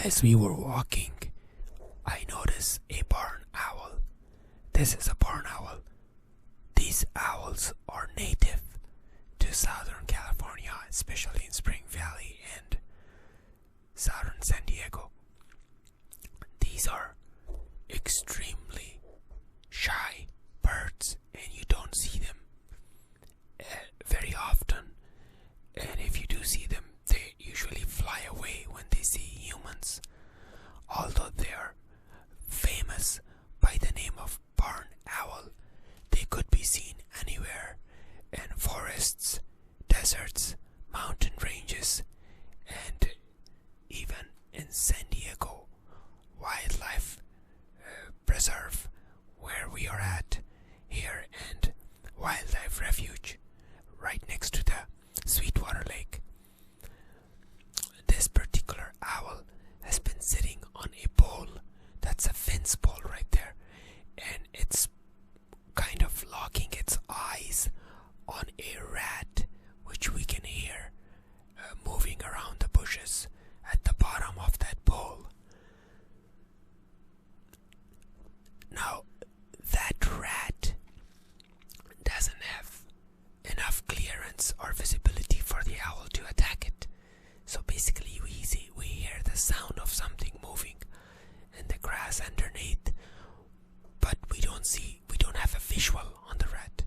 As we were walking, I noticed a barn owl. This is a barn owl. These owls are native to Southern California, especially in Spring Valley and Southern San Diego. These are extremely shy birds, and you don't see them very often. And if you do see them, they usually fly away when they see humans. Although they are famous by the name of barn owl, they could be seen anywhere in forests, deserts, mountain ranges, and even in San Diego Wildlife Preserve, where we are at here, and Wildlife Refuge, right next to the Sweetwater Lake. This particular owl has been sitting on a pole. That's a fence pole right there, and it's kind of locking its eyes on a rat, which we can hear moving around the bushes at the bottom of that pole. Now, that rat doesn't have enough clearance or visibility for the owl to attack it. So basically we hear the sound of something moving in the grass underneath, but we don't have a visual on the rat.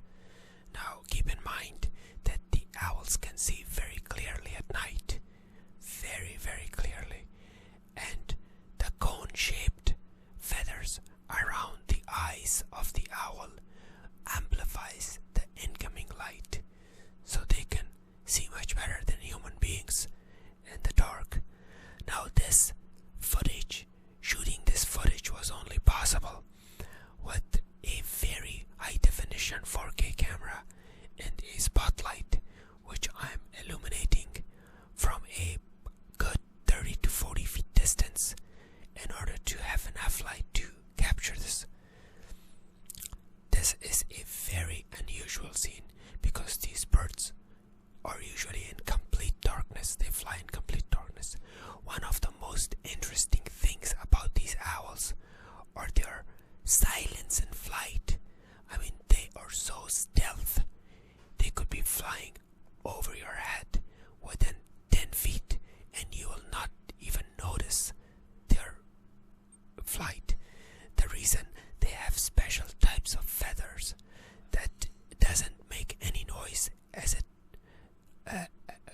Now keep in mind that the owls can see very clearly at night, very, very clearly, and the cone-shaped feathers around the eyes of the owl amplifies the incoming light, so they can see much better than human beings in the dark. Now shooting this footage was only possible with a very high definition 4K camera and a spotlight, which I'm illuminating from a good 30 to 40 feet distance in order to have enough light to capture this. This is a very unusual scene because these birds are usually in complete darkness. They fly in complete darkness. One of the most interesting things about these owls are their silence in flight. I mean, they are so stealth. They could be flying over your head within 10 feet and you will not even notice their flight. The reason they have special types of feathers that doesn't make any noise as it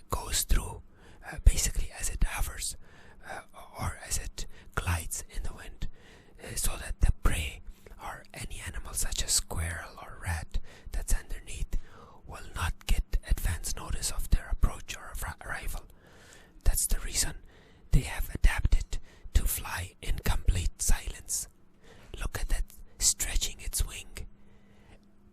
goes through, basically as it hovers or as it glides in the wind, so that the prey or any animal such as squirrel or rat that's underneath will not get advance notice of their approach or arrival. That's the reason they have adapted to fly in complete silence. Look at that stretching its wing.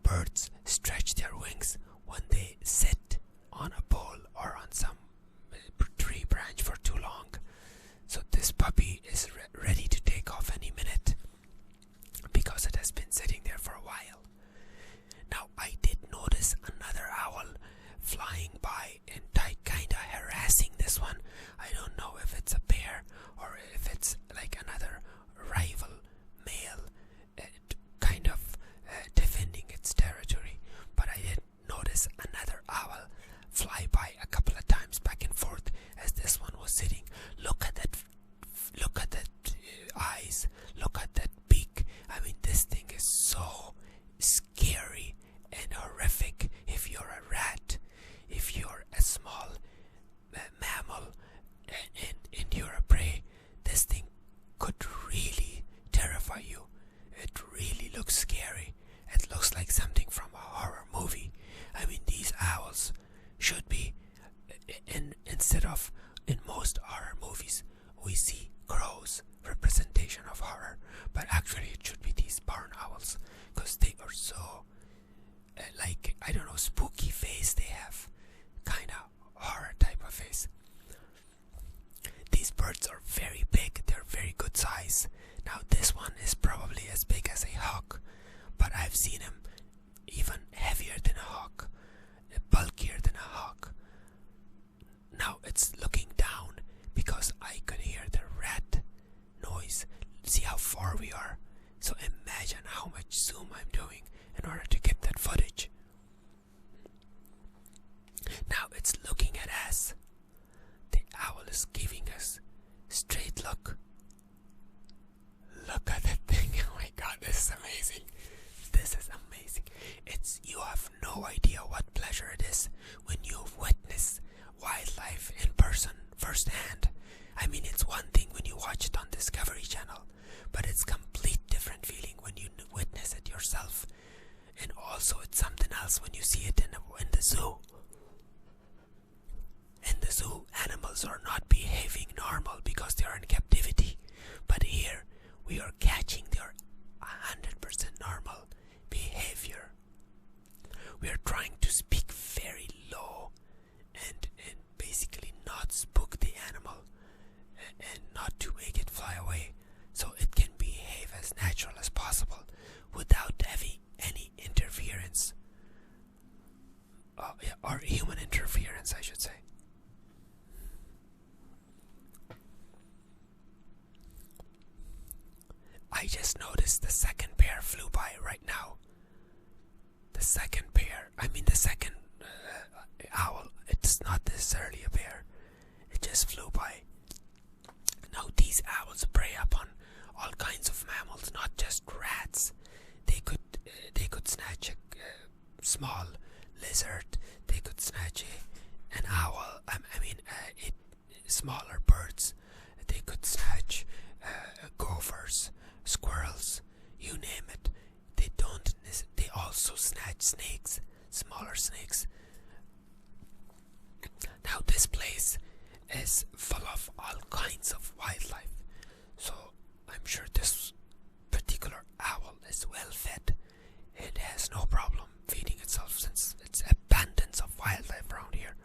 Birds stretch their wings when they sit on a pole or on some tree branch for too long. So this puppy is ready to take off any minute because it has been sitting there for a while. Now I did notice another owl flying by and kinda harassing this one. I don't know if it's a pair or if it's like another rival male kind of defending its territory, but I did notice another owl fly by a couple of times back and forth as this one was sitting. Look at that eyes, look at that beak. I mean, this thing is so scary and horrific. If you're a rat, if you're a small mammal and you're a prey, this thing could really terrify you. It really looks scary. It looks like something from a horror movie. I mean, these owls should be instead of in most horror movies we see crows, representation of horror, but actually it should be these barn owls because they are so like, I don't know, spooky face. They have kind of horror type of face. These birds are very big. They're very good size. Now this one is probably as big as a hawk, but I've seen him even heavier than a hawk, bulkier than a hawk. Now it's looking down because I could hear the rat firsthand. I mean, it's one thing when you watch it on Discovery Channel, but it's complete different feeling when you witness it yourself. And also it's something else when you see it in the zoo. In the zoo, animals are not behaving normal because they are in captivity. But here, we are catching their 100% normal behavior. We are trying to speak very low and basically not spook the animal and not to make it fly away, so it can behave as natural as possible without having any interference, or human interference, I should say. I just noticed the second pair flew by right now. The second pair, I mean the second owl, it's not necessarily a pair, it just flew by. Now these owls prey upon all kinds of mammals, not just rats. They could snatch a small lizard, they could snatch an owl, smaller birds, they could snatch gophers, squirrels, you name it. They also snatch snakes, smaller snakes. Now this place is full of all kinds of wildlife, so I'm sure this particular owl is well fed. It has no problem feeding itself since it's abundance of wildlife around here.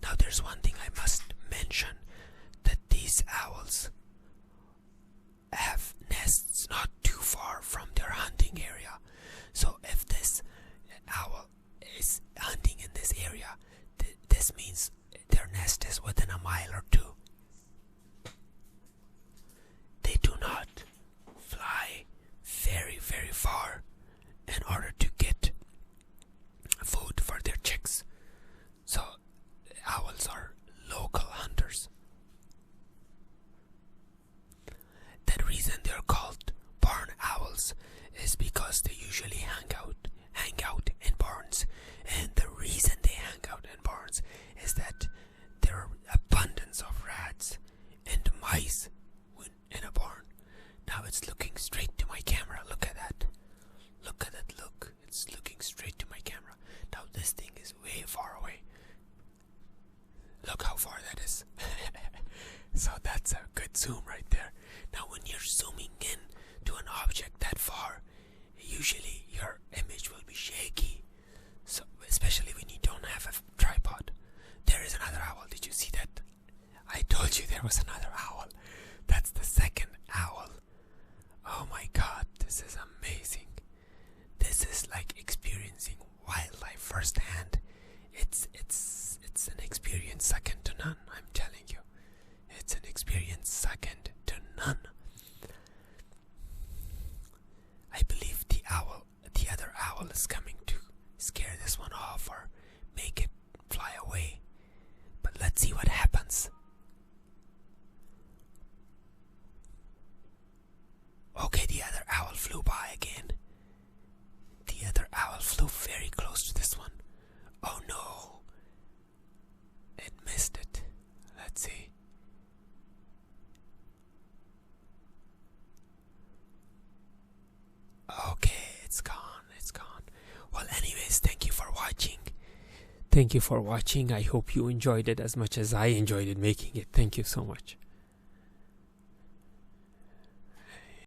Now there's one thing I must mention, that these owls have nests not too far from their hunting area. So if this owl is hunting in this area, this means their nest is within a mile or two. They do not fly very, very far in order to get food for their chicks. So owls are local hunters. The reason they're called barn owls is because they usually hang out in barns. And the reason they hang out in barns is that there are abundance of rats and mice in a barn. Now it's looking straight to my camera. Look at that. Look at that look. It's looking straight to my camera. Now this thing is way far away. Look how far that is. So that's a good zoom right there. Now when you're zooming in to an object that far, usually your image will be shaky. So especially when you don't have a tripod. There is another owl. Did you see that? I told you there was another owl. That's the second owl. Oh my god, this is amazing. This is like experiencing wildlife firsthand. It's an experience second to none, I'm telling you. It's an experience second to none. I believe the other owl is coming to scare this one off or make it fly away. But let's see what happens. Okay, the other owl flew by again. The other owl flew very close to this one. Oh no! It missed it. Let's see. Okay, it's gone. Well, anyways, thank you for watching. Thank you for watching. I hope you enjoyed it as much as I enjoyed it making it. Thank you so much.